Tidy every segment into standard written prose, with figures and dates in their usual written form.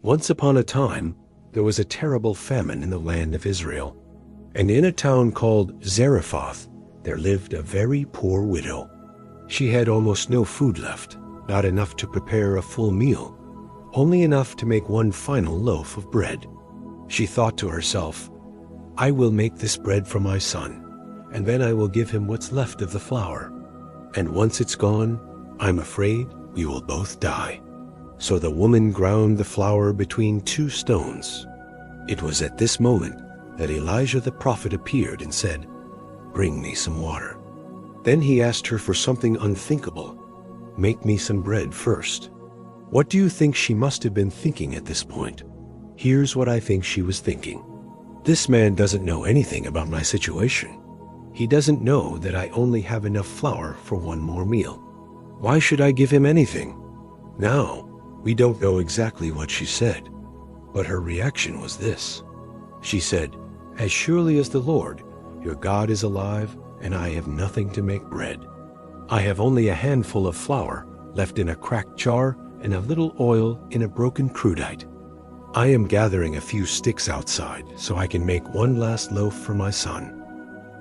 Once upon a time, there was a terrible famine in the land of Israel, and in a town called Zarephath, there lived a very poor widow. She had almost no food left, not enough to prepare a full meal, only enough to make one final loaf of bread. She thought to herself, "I will make this bread for my son, and then I will give him what's left of the flour. And once it's gone, I'm afraid we will both die." So the woman ground the flour between two stones. It was at this moment that Elijah the prophet appeared and said, "Bring me some water." Then he asked her for something unthinkable. "Make me some bread first." What do you think she must have been thinking at this point? Here's what I think she was thinking. This man doesn't know anything about my situation. He doesn't know that I only have enough flour for one more meal. Why should I give him anything? Now, we don't know exactly what she said, but her reaction was this. She said, "As surely as the Lord, your God is alive, and I have nothing to make bread. I have only a handful of flour left in a cracked jar and a little oil in a broken crudite. I am gathering a few sticks outside so I can make one last loaf for my son.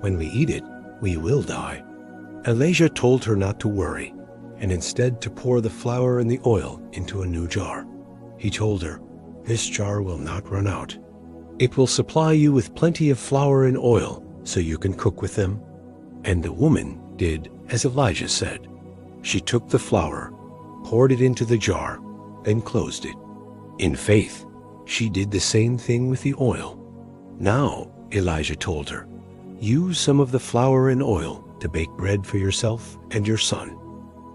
When we eat it, we will die." Elijah told her not to worry, and instead to pour the flour and the oil into a new jar. He told her, "This jar will not run out. It will supply you with plenty of flour and oil so you can cook with them." And the woman did as Elijah said. She took the flour, poured it into the jar, and closed it. In faith, she did the same thing with the oil. Now, Elijah told her, "Use some of the flour and oil to bake bread for yourself and your son.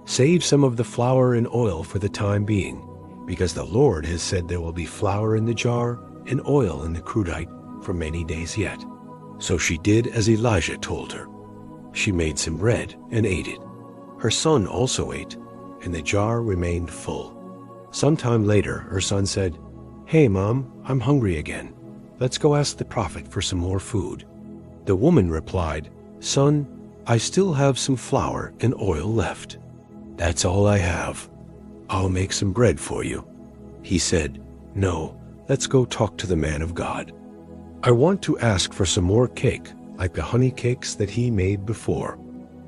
Save some of the flour and oil for the time being, because the Lord has said there will be flour in the jar and oil in the crudite for many days yet." So she did as Elijah told her. She made some bread and ate it. Her son also ate, and the jar remained full. Sometime later, her son said, "Hey, Mom, I'm hungry again. Let's go ask the prophet for some more food." The woman replied, "Son, I still have some flour and oil left. That's all I have. I'll make some bread for you." He said, "No, let's go talk to the man of God. I want to ask for some more cake, like the honey cakes that he made before."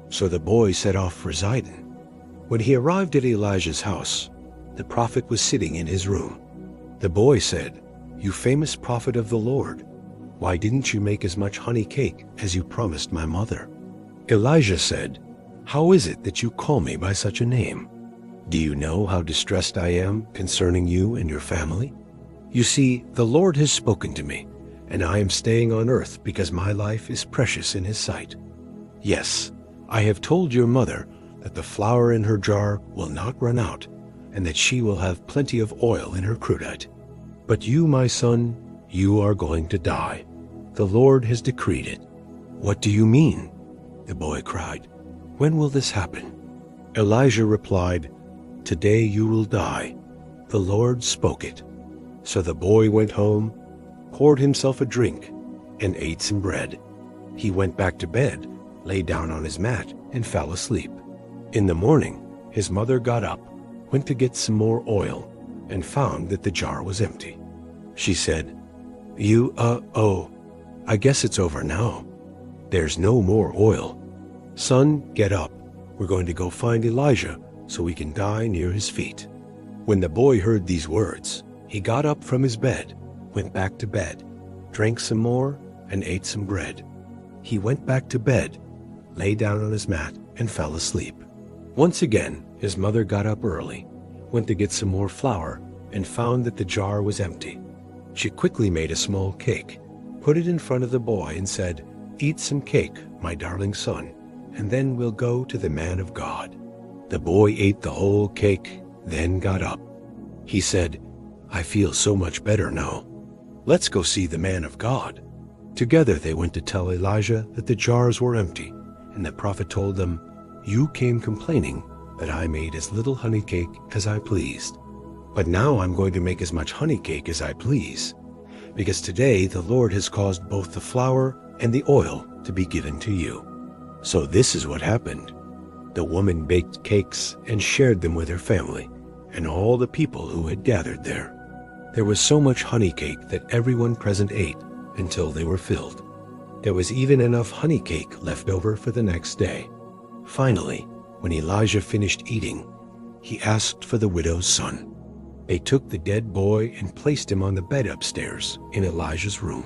So the boy set off for Zidon. When he arrived at Elijah's house, the prophet was sitting in his room. The boy said, "You famous prophet of the Lord, why didn't you make as much honey cake as you promised my mother?" Elijah said, "How is it that you call me by such a name? Do you know how distressed I am concerning you and your family? You see, the Lord has spoken to me, and I am staying on earth because my life is precious in his sight. Yes, I have told your mother that the flour in her jar will not run out, and that she will have plenty of oil in her crudite. But you, my son, you are going to die. The Lord has decreed it." "What do you mean?" the boy cried. "When will this happen?" Elijah replied, "Today you will die. The Lord spoke it." So the boy went home, poured himself a drink, and ate some bread. He went back to bed, lay down on his mat, and fell asleep. In the morning, his mother got up, went to get some more oil, and found that the jar was empty. She said, I guess it's over now. There's no more oil. Son, get up. We're going to go find Elijah so we can die near his feet." When the boy heard these words, he got up from his bed, went back to bed, drank some more, and ate some bread. He went back to bed, lay down on his mat, and fell asleep. Once again, his mother got up early, went to get some more flour, and found that the jar was empty. She quickly made a small cake, put it in front of the boy, and said, "Eat some cake, my darling son, and then we'll go to the man of God." The boy ate the whole cake, then got up. He said, "I feel so much better now. Let's go see the man of God." Together they went to tell Elijah that the jars were empty, and the prophet told them, "You came complaining that I made as little honey cake as I pleased. But now I'm going to make as much honey cake as I please, because today the Lord has caused both the flour and the oil to be given to you." So this is what happened. The woman baked cakes and shared them with her family and all the people who had gathered there. There was so much honey cake that everyone present ate until they were filled. There was even enough honey cake left over for the next day. Finally, when Elijah finished eating, he asked for the widow's son. They took the dead boy and placed him on the bed upstairs in Elijah's room.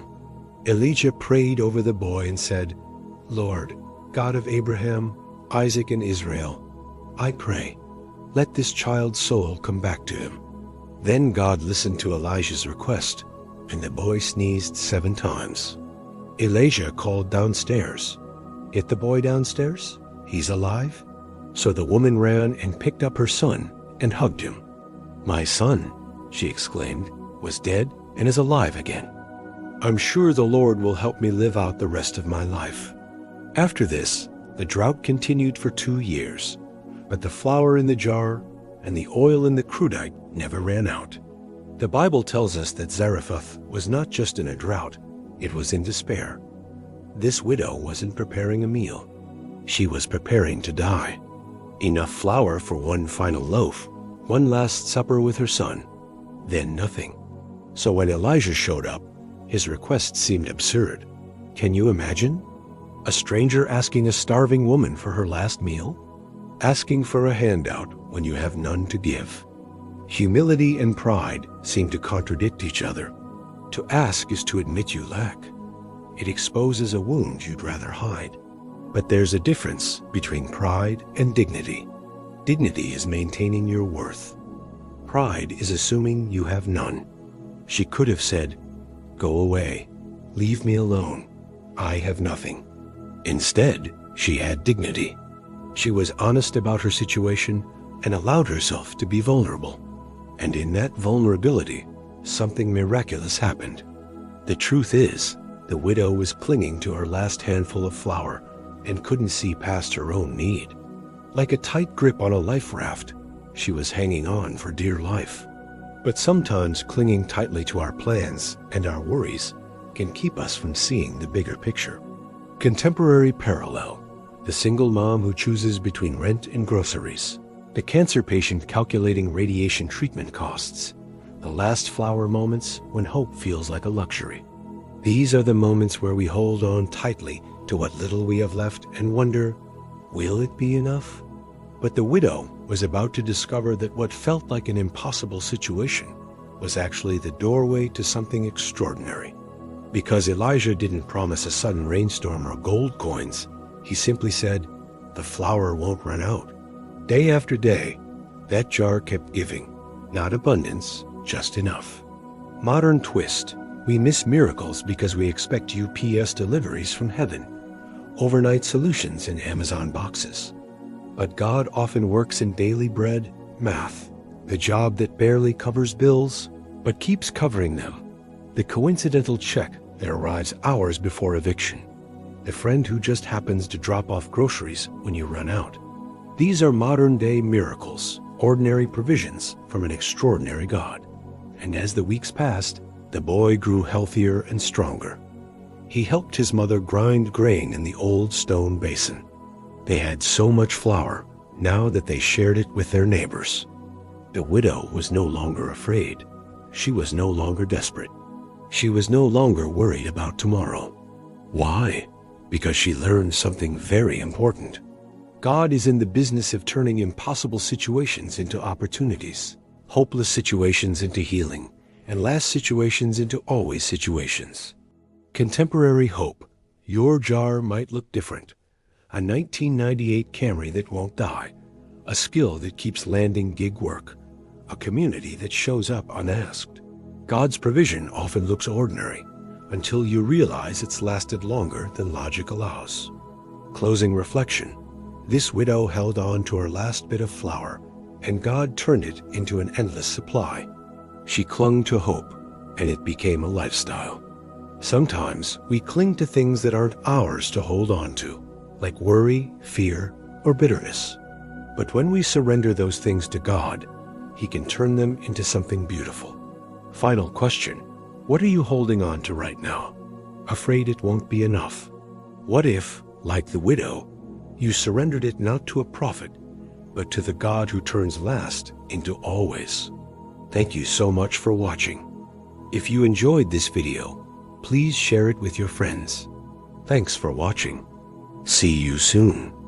Elijah prayed over the boy and said, "Lord, God of Abraham, Isaac, and Israel, I pray, let this child's soul come back to him." Then God listened to Elijah's request, and the boy sneezed 7 times. Elijah called downstairs. "Get the boy downstairs? He's alive?" So the woman ran and picked up her son and hugged him. "My son," she exclaimed, "was dead and is alive again. I'm sure the Lord will help me live out the rest of my life." After this, the drought continued for 2 years, but the flour in the jar and the oil in the crudite never ran out. The Bible tells us that Zarephath was not just in a drought, it was in despair. This widow wasn't preparing a meal. She was preparing to die. Enough flour for one final loaf, one last supper with her son, then nothing. So when Elijah showed up, his request seemed absurd. Can you imagine? A stranger asking a starving woman for her last meal? Asking for a handout when you have none to give. Humility and pride seem to contradict each other. To ask is to admit you lack. It exposes a wound you'd rather hide. But there's a difference between pride and dignity. Dignity is maintaining your worth. Pride is assuming you have none. She could have said, "Go away, leave me alone, I have nothing." Instead, she had dignity. She was honest about her situation and allowed herself to be vulnerable. And in that vulnerability, something miraculous happened. The truth is, the widow was clinging to her last handful of flour and couldn't see past her own need. Like a tight grip on a life raft, she was hanging on for dear life. But sometimes clinging tightly to our plans and our worries can keep us from seeing the bigger picture. Contemporary parallel: the single mom who chooses between rent and groceries, the cancer patient calculating radiation treatment costs, the last flower moments when hope feels like a luxury. These are the moments where we hold on tightly to what little we have left and wonder, will it be enough? But the widow was about to discover that what felt like an impossible situation was actually the doorway to something extraordinary. Because Elijah didn't promise a sudden rainstorm or gold coins, he simply said, "The flour won't run out." Day after day, that jar kept giving, not abundance, just enough. Modern twist: we miss miracles because we expect UPS deliveries from heaven, overnight solutions in Amazon boxes. But God often works in daily bread, math, the job that barely covers bills, but keeps covering them, the coincidental check that arrives hours before eviction, the friend who just happens to drop off groceries when you run out. These are modern-day miracles, ordinary provisions from an extraordinary God. And as the weeks passed, the boy grew healthier and stronger. He helped his mother grind grain in the old stone basin. They had so much flour now that they shared it with their neighbors. The widow was no longer afraid. She was no longer desperate. She was no longer worried about tomorrow. Why? Because she learned something very important. God is in the business of turning impossible situations into opportunities, hopeless situations into healing, and last situations into always situations. Contemporary hope. Your jar might look different. A 1998 Camry that won't die. A skill that keeps landing gig work. A community that shows up unasked. God's provision often looks ordinary until you realize it's lasted longer than logic allows. Closing reflection. This widow held on to her last bit of flour, and God turned it into an endless supply. She clung to hope, and it became a lifestyle. Sometimes we cling to things that aren't ours to hold on to, like worry, fear, or bitterness. But when we surrender those things to God, He can turn them into something beautiful. Final question. What are you holding on to right now? Afraid it won't be enough? What if, like the widow, you surrendered it not to a prophet, but to the God who turns last into always? Thank you so much for watching. If you enjoyed this video, please share it with your friends. Thanks for watching. See you soon.